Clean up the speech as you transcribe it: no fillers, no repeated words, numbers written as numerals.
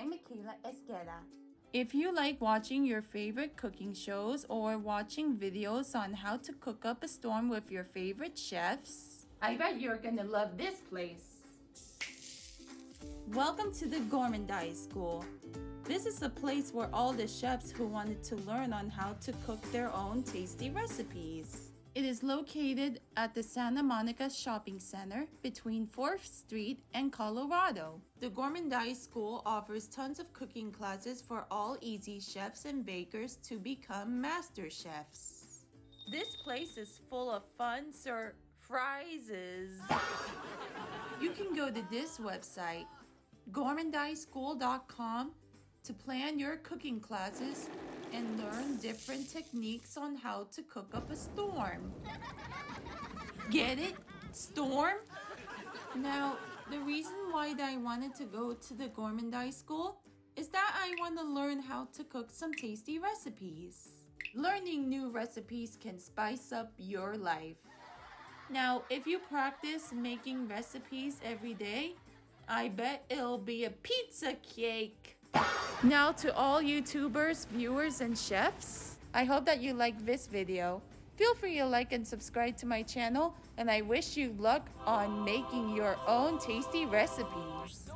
I'm Michaela Esqueda. If you like watching your favorite cooking shows or watching videos on how to cook up a storm with your favorite chefs, I bet you're gonna love this place. welcome to the Gourmandise School. This is a place where all the chefs who wanted to learn on how to cook their own tasty recipes. It is located at the Santa Monica Shopping Center between 4th Street and Colorado. The Gourmandise School offers tons of cooking classes for all easy chefs and bakers to become master chefs. This place is full of fun surprises. You can go to this website, gourmandiseschool.com, to plan your cooking classes and learn different techniques on how to cook up a storm. Get it? Storm? Now, the reason why I wanted to go to the Gourmandise School is that I want to learn how to cook some tasty recipes. Learning new recipes can spice up your life. Now, if you practice making recipes every day, I bet it'll be a pizza cake. Now to all YouTubers, viewers, and chefs, I hope that you like this video. Feel free to like and subscribe to my channel, and I wish you luck on making your own tasty recipes.